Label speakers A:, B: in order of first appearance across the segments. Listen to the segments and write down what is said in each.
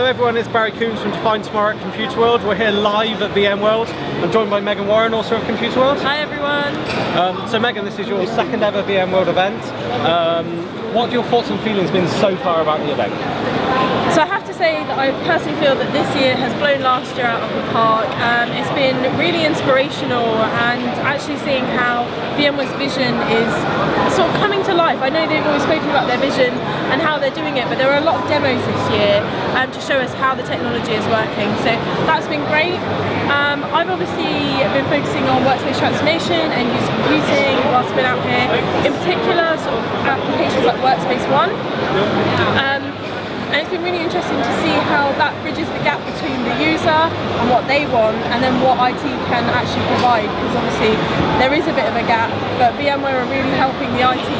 A: everyone, it's Barry Coombs from Define Tomorrow at ComputerWorld. We're here live at VMworld. I'm joined by Megan Warren, also of ComputerWorld.
B: Hi everyone.
A: So Megan, this is your second ever VMworld event. What have your thoughts and feelings been so far about the event?
B: So I have to say that I personally feel that this year has blown last year out of the park. It's been really inspirational, and actually seeing how VMware's vision is sort of coming to life. I know they've always spoken about their vision and how they're doing it, but there are a lot of demos this year to show us how the technology is working. So that's been great. I've obviously been focusing on workspace transformation and user computing whilst I've been out here. In particular, sort of applications like Workspace ONE. And it's been really interesting to see how that bridges the gap between the user and what they want, and then what IT can actually provide, because obviously there is a bit of a gap, but VMware are really helping the IT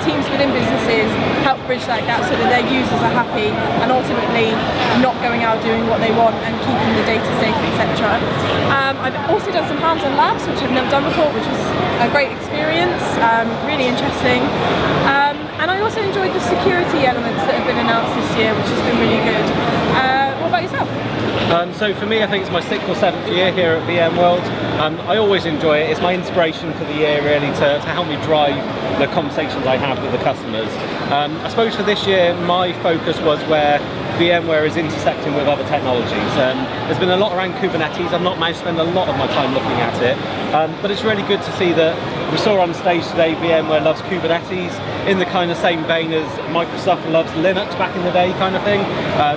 B: teams within businesses help bridge that gap so that their users are happy and ultimately not going out doing what they want and keeping the data safe, etc. I've also done some hands-on labs, which I've never done before, which was a great experience, really interesting. And I also enjoyed the security elements that have been announced this year, which has been really good. What about yourself?
A: So for me, I think it's my 6th or 7th year here at VMworld. I always enjoy it. It's my inspiration for the year, really, to help me drive the conversations I have with the customers. I suppose for this year, my focus was where VMware is intersecting with other technologies. There's been a lot around Kubernetes. I've not managed to spend a lot of my time looking at it, but it's really good to see that we saw on stage today VMware loves Kubernetes in the kind of same vein as Microsoft loves Linux back in the day kind of thing.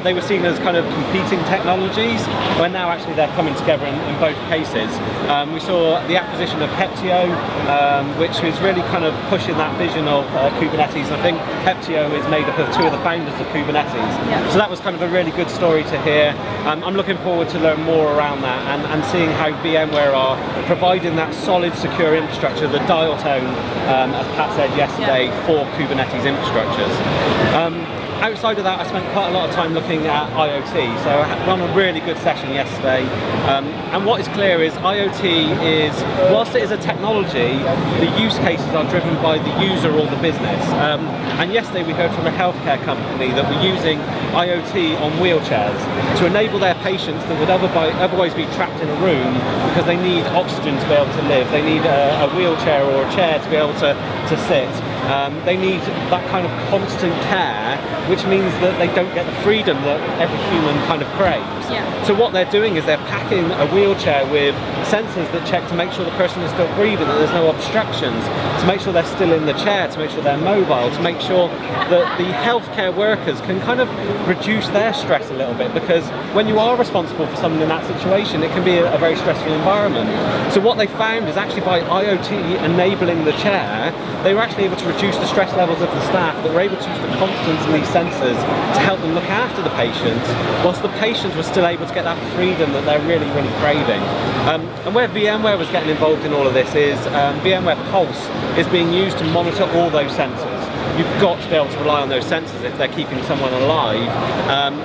A: They were seen as kind of competing technologies, when now actually they're coming together in both cases. We saw the acquisition of Heptio, which is really kind of pushing that vision of Kubernetes. And I think Heptio is made up of 2 of the founders of Kubernetes. Yeah. So that was kind of a really good story to hear. I'm looking forward to learn more around that and seeing how VMware are providing that solid, secure infrastructure, the dial tone, as Pat said yesterday, for Kubernetes infrastructures. Outside of that, I spent quite a lot of time looking at IoT, so I had run a really good session yesterday. And what is clear is IoT is, whilst it is a technology, the use cases are driven by the user or the business. And yesterday we heard from a healthcare company that were using IoT on wheelchairs to enable their patients that would otherwise be trapped in a room because they need oxygen to be able to live, they need a wheelchair or a chair to be able to sit. They need that kind of constant care, which means that they don't get the freedom that every human kind of craves. Yeah. So what they're doing is they're packing a wheelchair with sensors that check to make sure the person is still breathing, that there's no obstructions, to make sure they're still in the chair, to make sure they're mobile, to make sure that the healthcare workers can kind of reduce their stress a little bit, because when you are responsible for someone in that situation, it can be a very stressful environment. So what they found is actually by IoT enabling the chair, they were actually able to reduce the stress levels of the staff, that were able to use the competence in these sensors to help them look after the patients, whilst the patients were still able to get that freedom that they're really, really craving. And where VMware was getting involved in all of this is VMware Pulse is being used to monitor all those sensors. You've got to be able to rely on those sensors if they're keeping someone alive.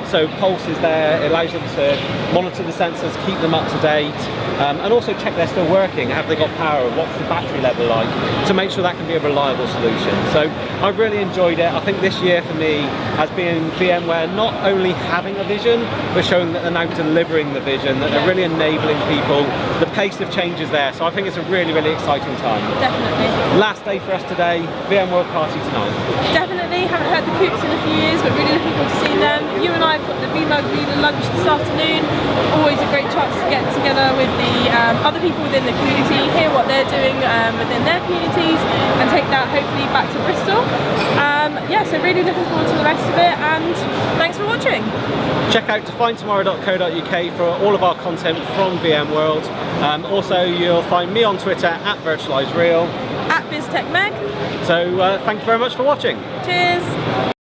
A: So Pulse is there, it allows them to monitor the sensors, keep them up to date, and also check they're still working. Have they got power? What's the battery level like? To make sure that can be a reliable solution. So I've really enjoyed it. I think this year for me has been VMware not only having a vision, but showing that they're now delivering the vision, that they're really enabling people. The pace of change is there. So I think it's a really, really exciting time.
B: Definitely.
A: Last day for us today, VMworld party tonight.
B: Definitely, haven't heard the Coombs in a few years, but really looking forward to seeing them. You and I have got the VMworld leader lunch this afternoon. Always a great chance to get together with the other people within the community, hear what they're doing within their communities, and take that hopefully back to Bristol. Yeah, so really looking forward to the rest of it, and thanks for watching.
A: Check out definetomorrow.co.uk for all of our content from VMworld. Also, you'll find me on Twitter at virtualizereal,
B: at BizTechMeg.
A: So thank you very much for watching.
B: Cheers.